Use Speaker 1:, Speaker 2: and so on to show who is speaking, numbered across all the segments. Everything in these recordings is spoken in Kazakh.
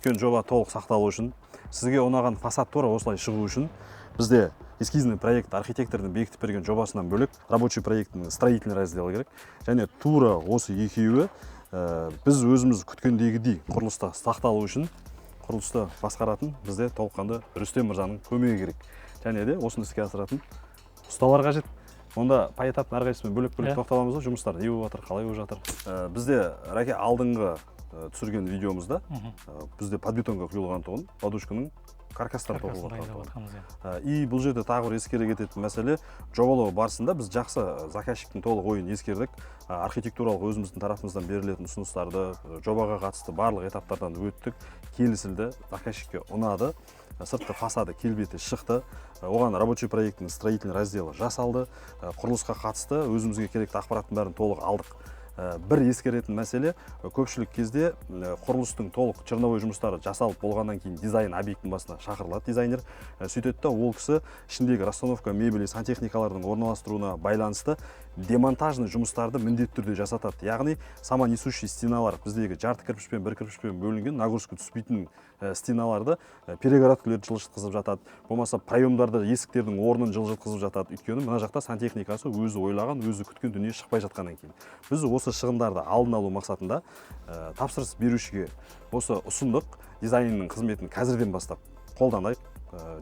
Speaker 1: өткен жоба толық сақталу үшін, сізге ұнаған фасад тура осылай шығу үшін бізде эскизный проект архитектордың бекітіп берген жобасынан бөлек рабочий проекттің строительный разделы керек. Және тура осы екеуі біз өзіміз күткендегідей құрылыста сақталу үшін құрылысты басқаратын бізде толыққанды Рүстем мырзаның көмегі керек. Және де осыны іске асыратын ұсталар қажет. Онда поэтапты әрқайсысымен бөлек-бөлек тоқталамыз ба, жұмыстар не болып жатыр, қалай болып жатыр. Бізде Раке алдыңғы түсірген видеомызда бізде подбетонға құйылған тұғын подушканың каркастары тоқылған. И бұл жерде тағы бір ескере кететін мәселе, жобалау барысында біз жақсы заказчиктің толық ойын ескердік. Архитектуралық өзіміздің тарапымыздан берілетін ұсыныстарды, жобаға қатысты барлық этаптардан өттік, келісілді, заказчикке ұнады. Сыртқы фасады келбеті шықты. Оған рабочий проекттің строительный разделы жасалды. Құрылысқа қатысты өзімізге керекті ақпараттың бәрін толық алдық. Бір ескеретін мәселе, көпшілік кезде құрылыстың толық черновой жұмыстары жасалып болғаннан кейін дизайн объекттің басына шақырылады дизайнер. Сөйтеді де ол кісі ішіндегі расстановка мебели, сантехникалардың орналастыруына байланысты демонтажный жұмыстарды міндетті түрде жасатады. Яғни самонесущий стеналар біздегі жарты кірпішпен бір кірпішпен бөлінген нагрузка түспейтін стеналарды перегородкалерді жылжытқызып жатады. Болмаса проемдарды есіктердің орнын жылжытқызып жатады. Өйткені мына жақта сантехникасы өзі ойлаған, өзі күткен дүние шықпай жатқаннан кейін. Біз осы шығындарды алдын алу мақсатында тапсырыс берушіге осы ұсындық дизайнның қызметін қазірден бастап қолданайық.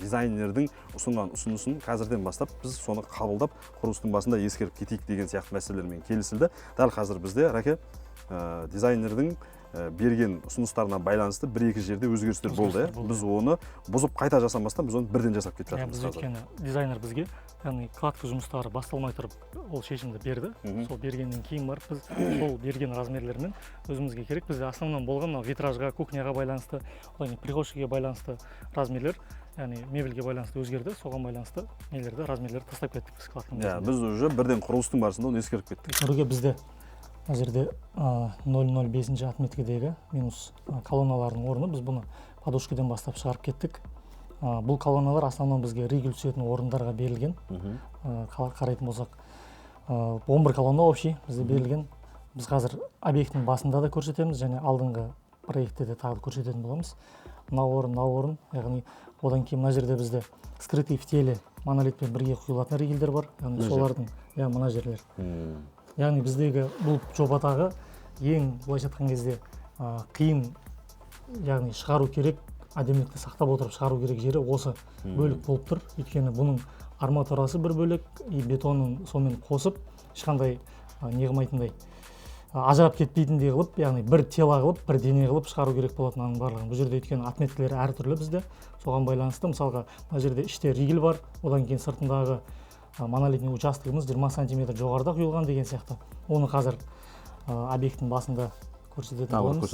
Speaker 1: Дизайнердің ұсынған ұсынысын қазірден бастап біз соны қабылдап құрылыстың басында ескеріп кетейік деген сияқты мәселелермен келісілді. Дәл қазір бізде Раке дизайнердің берген ұсыныстарына байланысты бір-екі жерде өзгерістер болды. Біз оны бұзып қайта жасамастан біз оны бірден жасап кетіп жатырмыз.
Speaker 2: Біз өйткені дизайнер бізге кладка жұмыстары басталмай тұрып ол шешімді берді. Сол бергеннен кейін барып біз сол берген размерлермен өзімізге керек. Бізде основном болған витражға, кухняға байланысты, прихожкаға байланысты размерлер, яғни мебельге байланысты өзгерді. Соған байланысты нелерді, размерлерді тастап кеттік біз кладканың.
Speaker 1: Біз уже бірден құрылыстың барысында оны ескеріп кеттік.
Speaker 2: Көруге бізде мына жерде 005 отметкедегі минус колонналардың орны біз бұны подушкадан бастап шығарып кеттік. Бұл колонналар основном бізге ригель түсетін орындарға берілген. Қарайтын болсақ 11 колонна общий бізде берілген. Біз қазір объекттің басында да көрсетеміз және алдыңғы проектте де тағы көрсететін боламыз. Мына орын, яғни одан кейін мына жерде бізде скрытый в теле монолитпен бірге құйылатын ригельдер бар. Яғни солардың мына жерлер. Яғни біздегі бұл жобадағы ең былайша айтқан кезде қиын, яғни шығару керек, әдемілікті сақтап отырып шығару керек жері осы бөлік болып тұр. Өйткені бұның арматурасы бір бөлек, бетонын сонымен қосып, ешқандай не қылмайтындай, ажырап кетпейтіндей қылып, яғни бір тела қылып, бір дене қылып шығару керек болатын аның барлығын. Бұл жерде өйткені отметкілері әртүрлі бізде. Соған байланысты, мысалға, мына жерде іште ригель бар, одан кейін сыртындағы монолитный участогымыз 20 см жоғарыда құйылған деген сияқты. Оны қазір объекттің басында көрсететін боламыз.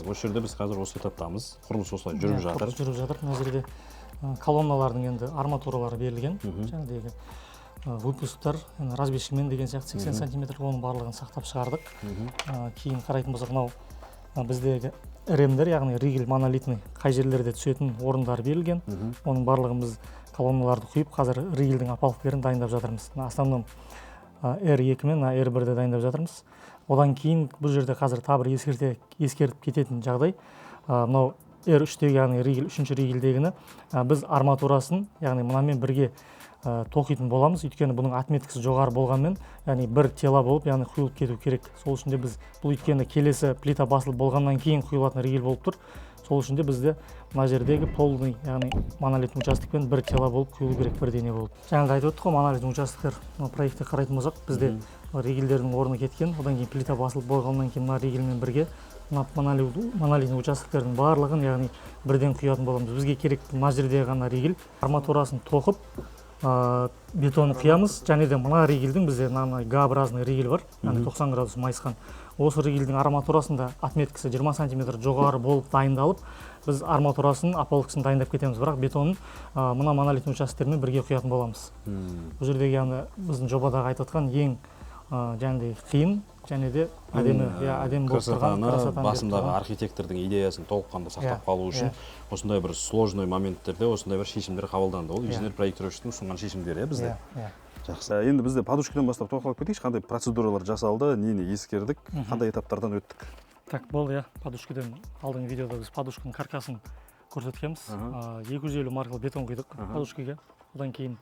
Speaker 1: Осы жерде біз қазір осы этаптамыз. Құрылыс осылай жүріп жатыр.
Speaker 2: Жүріп жатыр. Мына жерде колонналардың енді арматуралары берілген. Жаңағыдегі выпусктар, разбежкамен деген сияқты 80 см оның барлығын сақтап шығардық. Кейін қарайтын болсақ, мынау біздегі ремдер, яғни ригель монолитный қай жерлерде түсетін орындар берілген. Оның барлығын біз колонналарды құйып, қазір ригельдің опалубкаларын дайындап жатырмыз. Основном R2 мен R1-ді дайындап жатырмыз. Одан кейін бұл жерде қазір табір ескертіп кететін жағдай. Мынау R3-тегі, яғни ригель, 3-ші ригельдегіні біз арматурасын, яғни мұнамен бірге тоқитын боламыз. Өйткені бұның отметкасы жоғары болғанмен, яғни бір тела болып, яғни құйылып кету керек. Сол үшін де біз бұл өйткені келесі плита басылып болғаннан кейін құйылатын ригель болып тұр. Сол үшін де бізде мына жердегі полный, яғни монолитный участокпен бір тела болып құйылу керек, бір дене болып. Жаңағы айтып өттік қой, монолитный участоктар проектте қарайтын болсақ, бізде ригельдердің орны кеткен, одан кейін плита басылып болғаннан кейін мына ригельмен бірге монолитный участоктердің барлығын, яғни бірден құятын боламыз. Бізге керек мына жерде ғана ригель, арматурасын тоқып, бетон құямыз, және де мына ригельдің бізде Г-образный ригель бар, яғни 90 градус майысқан. Осы ригельдің арматурасында отметкасы 20 см жоғары болып дайындалып, біз арматурасын, опалубкасын дайындап кетеміз, бірақ бетонын мына монолитный участоктермен бірге құятын боламыз. Бұл жердегі біздің жобадағы айтып отқан ең қиын және де әдемі болып тұрған
Speaker 1: красотаны басындағы архитектордың идеясын толыққанды сақтап қалу үшін осындай бір сложный моменттерде осындай бір шешімдер қабылданды. Ол инженер-проектировщиктің ұсынған шешімдері бізде. Жақсы. Енді бізде подушкадан бастап тоқталып кетейікші, қандай процедуралар жасалды, нені ескердік, қандай этаптардан өттік?
Speaker 2: Так, болды, иә. Подушкадан алдыңғы видеода біз подушканың каркасын көрсеткенбіз. 250 маркалы бетон құйдық подушкаға. Одан кейін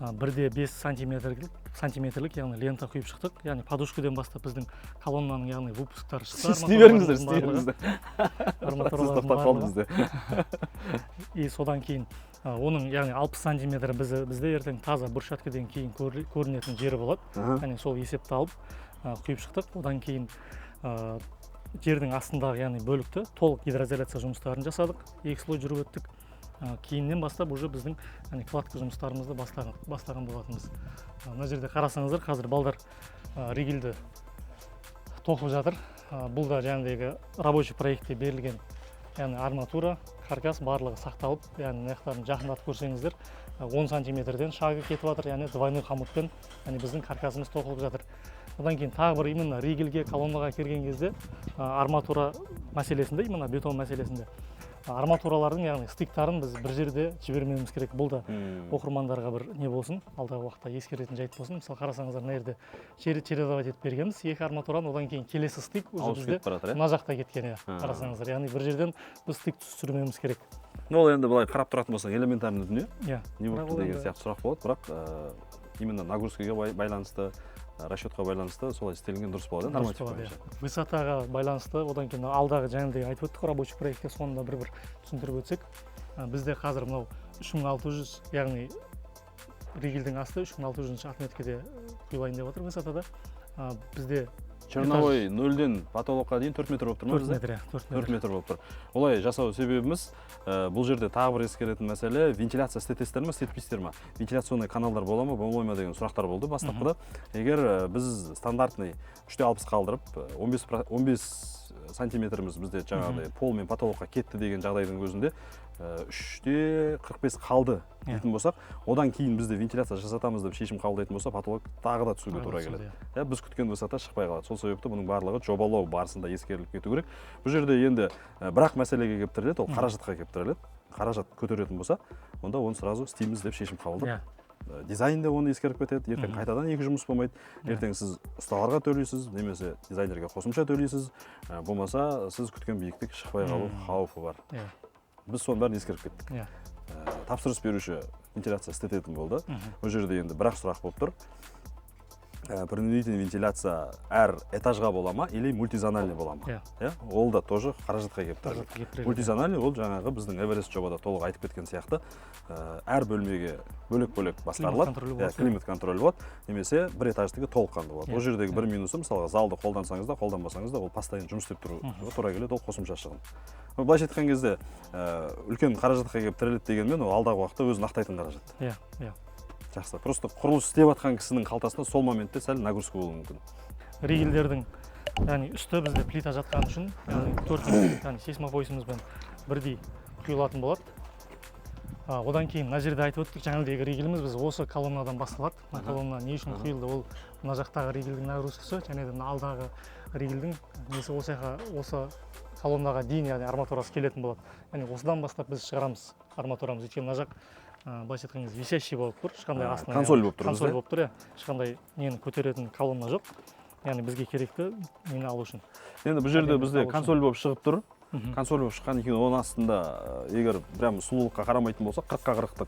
Speaker 2: 1,5 сантиметрлік, яғни лента құйып шықтық. Яғни подушкадан бастап біздің колоннаның, яғни выпусктары шықты.
Speaker 1: Істей беріңіздер.
Speaker 2: Арматуралардың барлығы. И содан кейін оның, яғни 60 сантиметр бізде ертең таза брусчаткадан кейін көрінетін жері болады. Яғни сол есепті алып құйып шықтық. Одан кейін жердің астындағы, яғни бөлікті толық гидроизоляция жұмыстарын жасадық. 2 слой жүріп өттік. Кейіннен бастап уже біздің кладка жұмыстарымызды бастаған болатынбыз. Мына жерде қарасаңыздар, қазір балдар ригельді тоқып жатыр. Бұл да жаңағыдегі рабочий проектте берілген, яғни арматура, каркас барлығы сақталып, яғни аяқтарын жақындатып көрсеңіздер, 10 сантиметрден шагы кетіп жатыр, яғни двойной хомутпен біздің каркасымыз тоқылып жатыр. Одан кейін тағы бір именно ригельге, колоннаға келген кезде арматура мәселесінде, именно бетон мәселесінде арматуралардың, яғни стыктарын біз бір жерде жібермеуіміз керек. Бұл да оқырмандарға бір не болсын, алдағы уақытта ескеретін жайт болсын. Мысалы қарасаңыздар, мына жерде чередовать етіп бергенбіз 2 арматураны, одан кейін келесі стык уже бізде мына жақта кеткен. Қарасаңыздар, яғни бір жерден біз стык түсірмеуіміз керек.
Speaker 1: Ол енді былай қарап тұратын болсаң элементарный дүние. Не болып деген сияқты сұрақ болады, бірақ именно нагрузкаға байланысты, расчетқа байланысты солай істелінген дұрыс болады. Норматив бойынша.
Speaker 2: Высотаға байланысты, одан кейін алдағы жаңағыдай айтып өттік рабочий проектте, соңында бір түсіндіріп өтсек. Бізде қазір мынау 3600, яғни ригельдің асты 3600 отметкеде құйылайын деп отыр высотада. Бізде
Speaker 1: черновой 0-ден потолокқа дейін 4 метр болып тұр ма? 4 метр болып тұр. Олай жасау себебіміз, бұл жерде тағы бір ескеретін мәселе, вентиляция істетесіздер ма, істетпейсіздер ма? Вентиляционный каналдар бола ма, болмай ма деген сұрақтар болды бастапқыда. Егер біз стандартный 3,60 қалдырып, 15 сантиметріміз бізде жаңағыдай пол мен потолокқа кетті деген жағдайдың өзінде 3,45 қалды дейтін болсақ, одан кейін бізде вентиляция жасатамыз деп шешім қабылдайтын болса, потолок тағы да түсуге тура келеді. Біз күткен высота шықпай қалады. Сол себепті бұның барлығы жобалау барысында ескеріліп кету керек. Бұл жерде енді бірақ мәселеге келіп тіреледі, ол қаражатқа келіп тіреледі. Қаражат көтеретін болса, онда оны сразу істейміз деп шешім қабылдап. Дизайнде оны ескеріп кетеді, ертең қайтадан екі жұмыс болмайды. Ертең сіз ұсталарға төлейсіз, немесе дизайнерге қосымша төлейсіз, болмаса сіз күткен биіктік шықпай қалу қаупі бар. Біз соның бәрін ескеріп кеттік. Тапсырыс беруші вентиляция істететін болды. Бұл жерде енді бірақ сұрақ болып тұр. Принудительный вентиляция әр этажға бола ма, или мультизональный бола ма? Ол да тоже қаражатқа келіп тұр. Мультизональный ол жаңағы біздің Эверест жобада толық айтып кеткен сияқты, әр бөлмеге бөлек-бөлек басқарылады, климат контроль болады, немесе бір этаждығы толыққанды болады. Ол жердегі бір минусы, мысалға залды қолдансаңыз да, қолданбасаңыз да, ол постоянно жұмыс істеп тұруға тура келеді, ол қосымша шығын. Былайша айтқан кезде үлкен қаражатқа келіп тіреледі дегенмен, ол алдағы уақытта өзін ақтайтын қаражат. Жақсы. Просто құрылыс істеп жатқан кісінің қалтасында сол моментте сәл нагрузка болуы мүмкін.
Speaker 2: Ригельдердің, яғни үсті бізде плита жатқан үшін, яғни сейсмопойысымызбен бірдей құйылатын болады. Одан кейін мына жерде айтып өттік, жаңағыдегі ригеліміз біз осы колоннадан басталады. Мына колонна не үшін құйылды, ол мына жақтағы ригельдің нагрузкасы, және де алдағы ригельдің несі осы колоннаға дейін, яғни арматурасы келетін болады. Яғни осыдан бастап біз шығарамыз арматурамыз. Өйткені мына жақ былайша айтқан кезде висящий болып тұр, ешқандай астына
Speaker 1: консоль болып тұр.
Speaker 2: Консоль болып тұр, ешқандай нені көтеретін колонна жоқ. Яғни бізге керекті нені алу үшін.
Speaker 1: Енді бұл жерде бізде консоль болып шығып тұр. Консоль болып шыққан екен, оның астында егер прям сұлулыққа қарамайтын болса, 40-қа 40-тық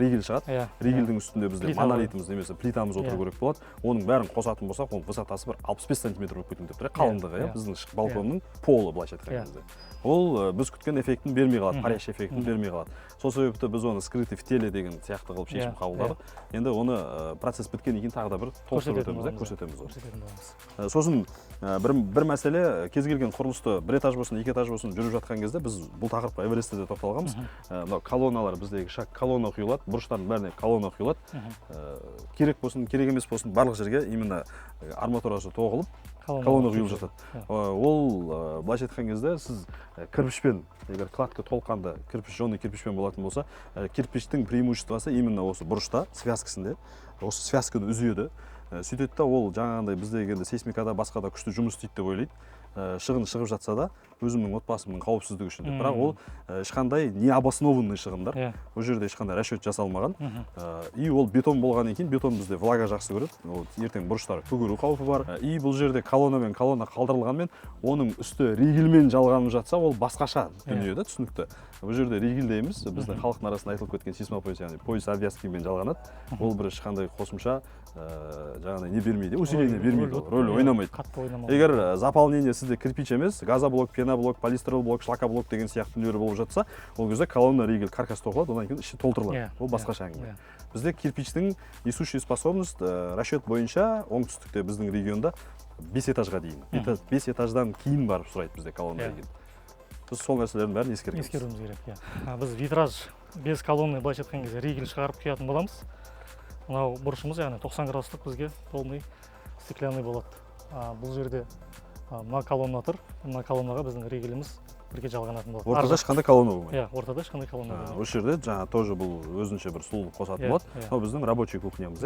Speaker 1: ригель шығады. Ригельдің үстінде бізде монолитіміз немесе плитамыз отыру керек болады. Оның бәрін қосатын болсақ, оның высотасы бір 65 сантиметр болып кететін деп тұр. Қалыңдығы, біздің балконның полы былайша айтқан кезде. Ол біз күткен эффектін бермей қалады, парящий эффектін бермей қалады. Сол себепті біз оны скрытый в теле деген сияқты қылып шешім қабылдадық. Енді оны процесс біткеннен кейін тағы да бір толықтырып өтеміз, көрсетеміз. Сосын бір мәселе, кез келген құрылысты бір этаж болсын, екі этаж болсын жүріп жатқан кезде біз бұл тақырыпқа Эверестте де тоқталғанбыз. Мынау колонналар біздегі шаг колонна құйылады, бұрыштардың бәріне колонна құйылады. Керек болсын, керек емес болсын, барлық жерге именно арматурасы тоғылып колонна құйылып жатады. Ол былайша айтқан кезде сіз кірпішпен, егер кладка толыққанды кірпіш, жонный кірпішпен болатын болса, кірпіштің преимуществосы именно осы бұрышта, связкасында, осы связканы үзеді. Сөйтеді, ол жаңағындай бізде енді сейсмикада басқа да күшті жұмыс істейді деп ойлайды. шығын шығып жатса да өзімнің отбасымның қауіпсіздігі үшін деп. Бірақ ол ешқандай необоснованный шығындар. Ол жерде ешқандай расчет жасалмаған. И ол бетон болғаннан кейін, бетон бізде влага жақсы көреді. Ол ертең бұрыштар көгеру қаупі бар. И бұл жерде колонна қалдырылғанмен, оның үсті ригельмен жалғанып жатса, ол басқаша дүние да, түсінікті. Бұл жерде ригельде емес, біздің халықтың арасында айтылып кеткен сейсмопояс, яғни пояс обвязкимен жалғанады. Ол бір ешқандай қосымша жаңағыдай не бермейді, усиление бермейді, рөл ойнамайды. Егер заполнение сізде кирпич емес, газоблок, пеноблок, полистирол блок, шлакоблок деген сияқты дүниелер болып жатса, ол кезде колонна, ригель, каркас тоқылады, одан кейін іші толтырылады. Ол басқаша әңгіме. Бізде кирпичтің несущая способность расчет бойынша оңтүстікте біздің регионда 5 этажға дейін. 5 этаждан кейін барып сұрайды бізде колонна ригель. Біз сол нәрселердің бәрін
Speaker 2: ескеруіміз керек. Біз витраж без колонны былайша айтқан кезде ригель шығарып құятын боламыз. Мынау бұрышымыз, яғни 90 градустық бізге полный стеклянный болады. Бұл жерде мына колонна тұр. Мына колоннаға біздің ригеліміз бірге жалғанатын болады.
Speaker 1: Ортада ешқандай колонна болмайды.
Speaker 2: Ортада ешқандай колонна болмайды.
Speaker 1: Осы жерде жаңа тоже бұл өзінше бір сұлулық қосатын болады. Ол біздің рабочий кухнямыз.